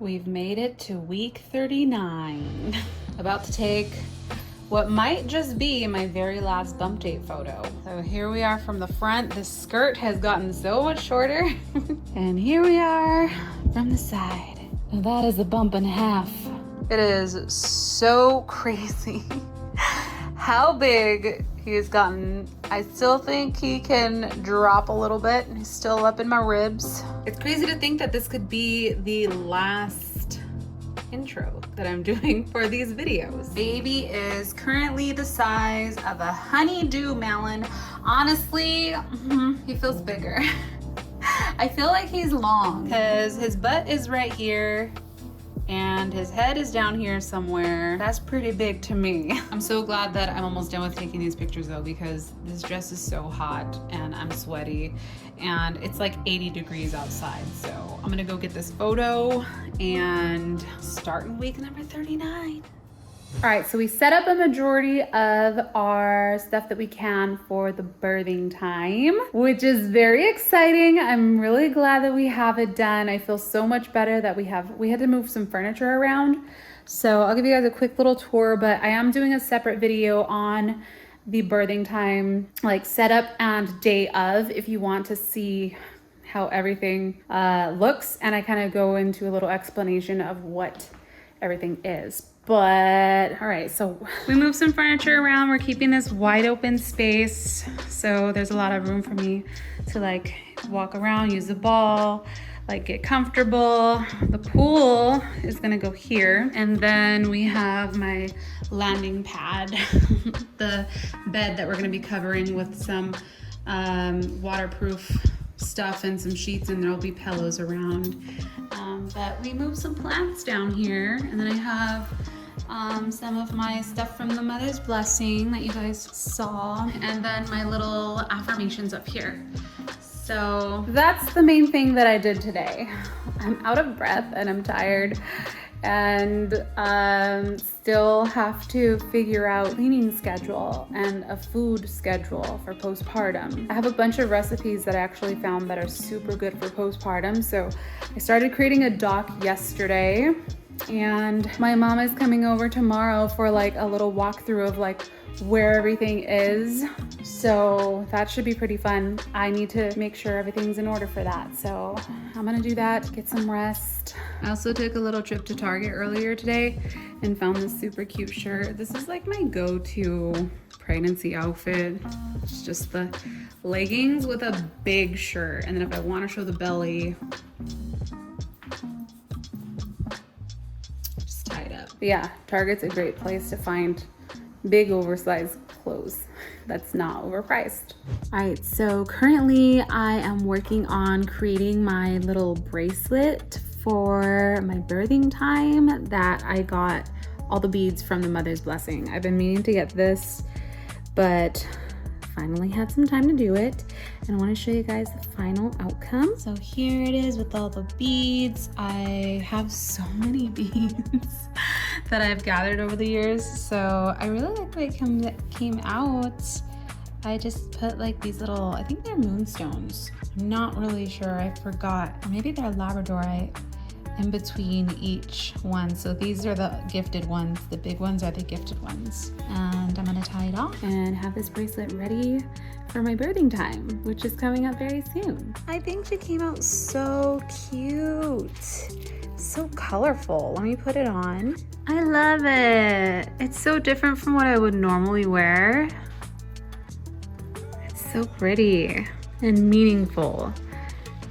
We've made it to week 39. About to take what might just be my very last bump date photo. So here we are from the front. The skirt has gotten so much shorter. And here we are from the side. Now that is a bump and a half. It is so crazy how big he's gotten. I still think he can drop a little bit. He's still up in my ribs. It's crazy to think that this could be the last intro that I'm doing for these videos. Baby is currently the size of a honeydew melon. Honestly, he feels bigger. I feel like he's long because his butt is right here and his head is down here somewhere. That's pretty big to me. I'm so glad that I'm almost done with taking these pictures though, because this dress is so hot and I'm sweaty and it's like 80 degrees outside. So I'm gonna go get this photo and start in week number 39. All right, so we set up a majority of our stuff that we can for the birthing time, which is very exciting. I'm really glad that we have it done. I feel so much better that we had to move some furniture around. So I'll give you guys a quick little tour, but I am doing a separate video on the birthing time, like setup and day of, if you want to see how everything looks. And I kind of go into a little explanation of what everything is. But all right, so we moved some furniture around. We're keeping this wide open space, so there's a lot of room for me to like walk around, use the ball, like get comfortable. The pool is gonna go here, and then we have my landing pad, the bed that we're gonna be covering with some waterproof stuff and some sheets, and there'll be pillows around. But we moved some plants down here, and then I have some of my stuff from the Mother's Blessing that you guys saw, and then my little affirmations up here. So that's the main thing that I did today. I'm out of breath and I'm tired, and still have to figure out cleaning schedule and a food schedule for postpartum. I have a bunch of recipes that I actually found that are super good for postpartum. So I started creating a doc yesterday, and my mom is coming over tomorrow for like a little walkthrough of like where everything is. So that should be pretty fun. I need to make sure everything's in order for that. So I'm gonna do that, get some rest. I also took a little trip to Target earlier today and found this super cute shirt. This is like my go-to pregnancy outfit. It's just the leggings with a big shirt. And then if I wanna show the belly, just tie it up. But yeah, Target's a great place to find big oversized clothes that's not overpriced. All right, so currently I am working on creating my little bracelet for my birthing time that I got all the beads from the Mother's Blessing. I've been meaning to get this, but finally had some time to do it, and I want to show you guys the final outcome. So here it is with all the beads. I have so many beads that I've gathered over the years, so I really like the way it came out. I just put like these little, I think they're moonstones. I'm not really sure, I forgot. Or maybe they're labradorite in between each one. So these are the gifted ones. The big ones are the gifted ones. And I'm gonna tie it off and have this bracelet ready for my birthing time, which is coming up very soon. I think she came out so cute. So colorful. Let me put it on. I love it. It's so different from what I would normally wear. It's so pretty and meaningful,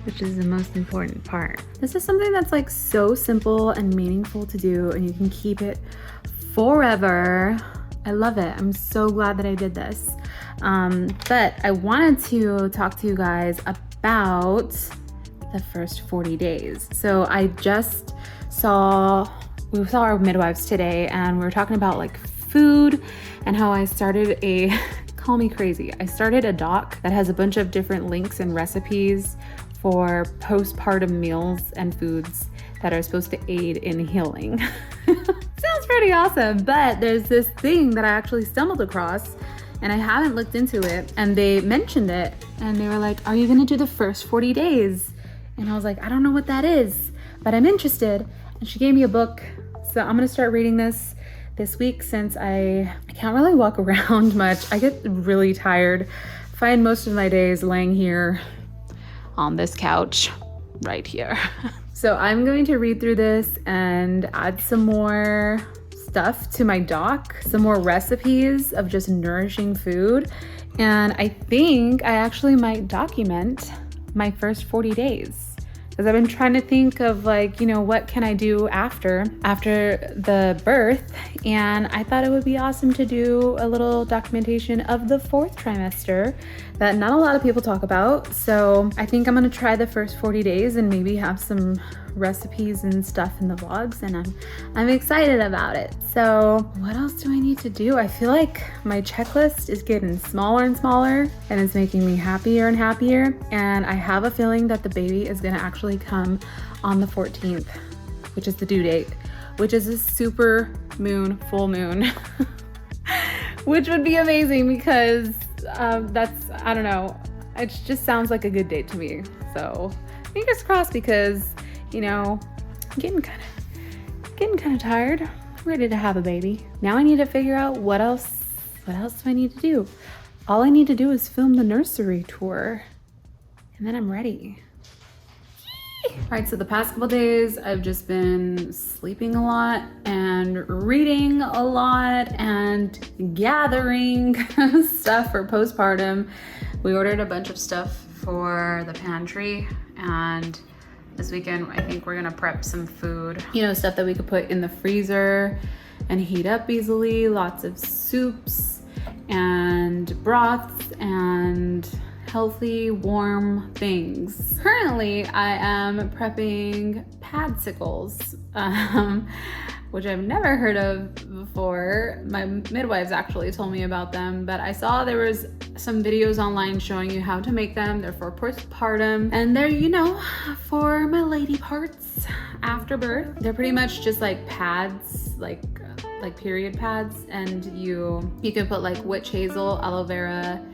which is the most important part. This is something that's like so simple and meaningful to do, and you can keep it forever. I love it. I'm so glad that I did this. But I wanted to talk to you guys about the first 40 days. So I just we saw our midwives today, and we were talking about like food and how I started a, call me crazy, I started a doc that has a bunch of different links and recipes for postpartum meals and foods that are supposed to aid in healing. Sounds pretty awesome, but there's this thing that I actually stumbled across and I haven't looked into it, and they mentioned it and they were like, are you gonna do the first 40 days? And I was like, I don't know what that is, but I'm interested. And she gave me a book. So I'm gonna start reading this week since I can't really walk around much. I get really tired. I find most of my days laying here on this couch right here. So I'm going to read through this and add some more stuff to my doc, some more recipes of just nourishing food. And I think I actually might document my first 40 days. Because I've been trying to think of like, you know, what can I do after the birth? And I thought it would be awesome to do a little documentation of the 4th trimester that not a lot of people talk about. So I think I'm gonna try the first 40 days and maybe have some recipes and stuff in the vlogs, and I'm excited about it. So what else do I need to do? I feel like my checklist is getting smaller and smaller, and it's making me happier and happier. And I have a feeling that the baby is gonna actually come on the 14th, which is the due date, which is a super moon, full moon, which would be amazing because that's, I don't know, it just sounds like a good date to me. So fingers crossed, because you know, I'm getting kind of tired. I'm ready to have a baby. Now I need to figure out what else do I need to do? All I need to do is film the nursery tour, and then I'm ready. All right, so the past couple days I've just been sleeping a lot and reading a lot and gathering stuff for postpartum. We ordered a bunch of stuff for the pantry, and this weekend, I think we're gonna prep some food. You know, stuff that we could put in the freezer and heat up easily. Lots of soups and broths and healthy, warm things. Currently, I am prepping padsicles, which I've never heard of before. My midwives actually told me about them, but I saw there was some videos online showing you how to make them. They're for postpartum, and they're, you know, for my lady parts after birth. They're pretty much just like pads, like period pads, and you can put like witch hazel, aloe vera,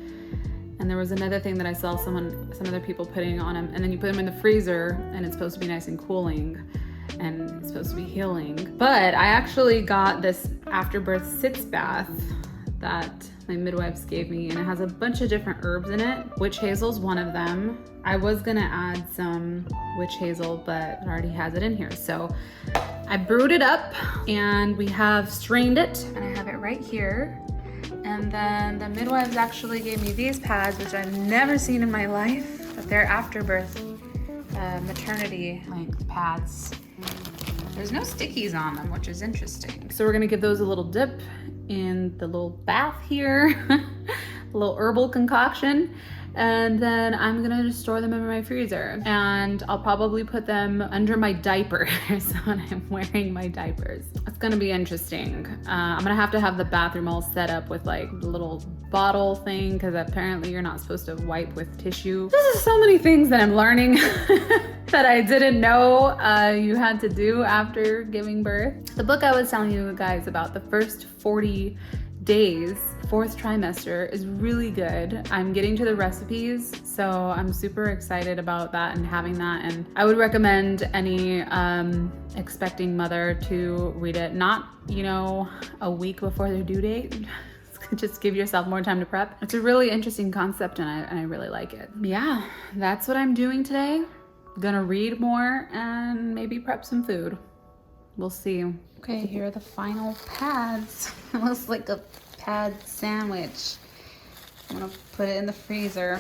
and there was another thing that I saw some other people putting on them, and then you put them in the freezer, and it's supposed to be nice and cooling, and it's supposed to be healing. But I actually got this afterbirth sitz bath that my midwives gave me, and it has a bunch of different herbs in it. Witch hazel's one of them. I was gonna add some witch hazel, but it already has it in here. So I brewed it up, and we have strained it, and I have it right here. And then the midwives actually gave me these pads, which I've never seen in my life, but they're afterbirth maternity length pads. There's no stickies on them, which is interesting. So we're gonna give those a little dip in the little bath here, a little herbal concoction, and then I'm gonna just store them in my freezer, and I'll probably put them under my diapers when I'm wearing my diapers. It's gonna be interesting. I'm gonna have to have the bathroom all set up with like the little bottle thing, because apparently you're not supposed to wipe with tissue. There's so many things that I'm learning that I didn't know you had to do after giving birth. The book I was telling you guys about, the first 40 days, 4th trimester, is really good. I'm getting to the recipes, so I'm super excited about that and having that. And I would recommend any expecting mother to read it, not, you know, a week before their due date. Just give yourself more time to prep. It's a really interesting concept, and I really like it. Yeah, that's what I'm doing today. Gonna read more and maybe prep some food. We'll see. Okay, here are the final pads. It looks like a pad sandwich. I'm gonna put it in the freezer.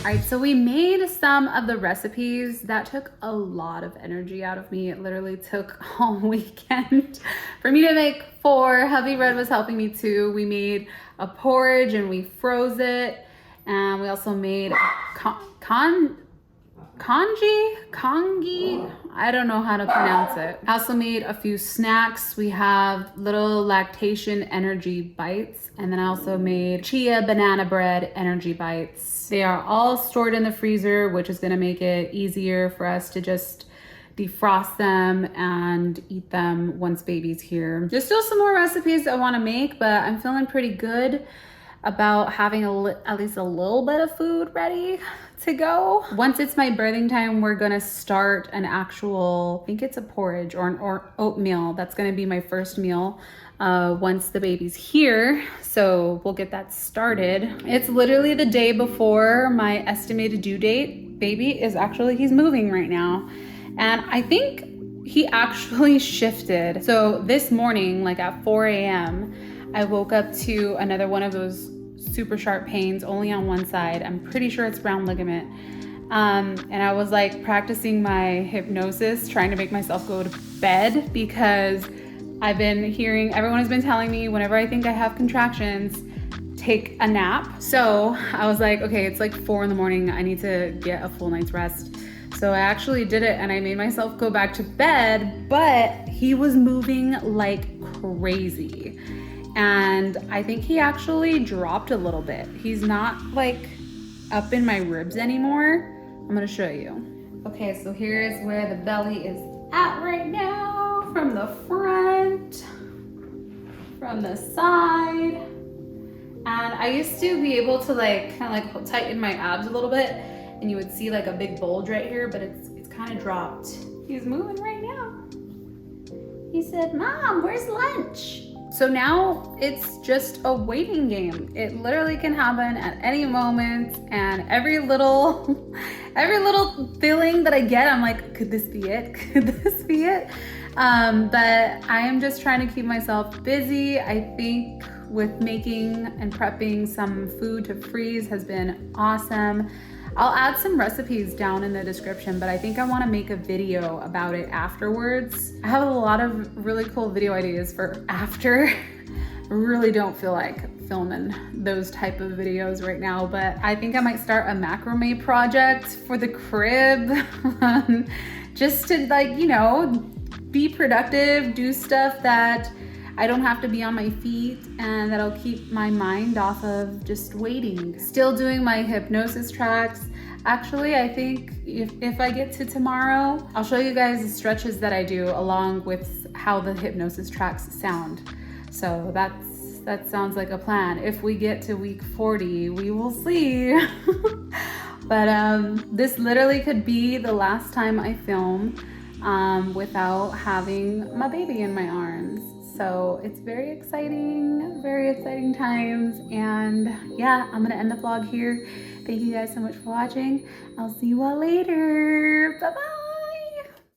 right, so we made some of the recipes. That took a lot of energy out of me. It literally took all weekend for me to make 4. Hubby Red was helping me too. We made a porridge and we froze it. And we also made congee, I don't know how to pronounce it. I also made a few snacks. We have little lactation energy bites, and then I also made chia banana bread energy bites. They are all stored in the freezer, which is gonna make it easier for us to just defrost them and eat them once baby's here. There's still some more recipes I wanna make, but I'm feeling pretty good about having at least a little bit of food ready to go. Once it's my birthing time, we're gonna start an actual, I think it's a porridge or oatmeal. That's gonna be my first meal once the baby's here. So we'll get that started. It's literally the day before my estimated due date. Baby is actually, he's moving right now. And I think he actually shifted. So this morning, like at 4 a.m., I woke up to another one of those super sharp pains only on one side. I'm pretty sure it's round ligament. And I was like practicing my hypnosis, trying to make myself go to bed because I've been hearing, everyone has been telling me whenever I think I have contractions, take a nap. So I was like, okay, it's like 4 in the morning. I need to get a full night's rest. So I actually did it and I made myself go back to bed, but he was moving like crazy. And I think he actually dropped a little bit. He's not like up in my ribs anymore. I'm gonna show you. Okay, so here's where the belly is at right now, from the front, from the side. And I used to be able to like kind of like tighten my abs a little bit and you would see like a big bulge right here, but it's kind of dropped. He's moving right now. He said, "Mom, where's lunch?" So now it's just a waiting game. It literally can happen at any moment, and every little feeling that I get, I'm like, could this be it? Could this be it? But I am just trying to keep myself busy. I think with making and prepping some food to freeze has been awesome. I'll add some recipes down in the description, but I think I want to make a video about it afterwards. I have a lot of really cool video ideas for after. I really don't feel like filming those type of videos right now, but I think I might start a macrame project for the crib. Just to like, you know, be productive, do stuff that I don't have to be on my feet and that'll keep my mind off of just waiting. Still doing my hypnosis tracks. Actually, I think if I get to tomorrow, I'll show you guys the stretches that I do along with how the hypnosis tracks sound. So that sounds like a plan. If we get to week 40, we will see. But this literally could be the last time I film without having my baby in my arms. So it's very exciting times. And yeah, I'm gonna end the vlog here. Thank you guys so much for watching. I'll see you all later. Bye-bye.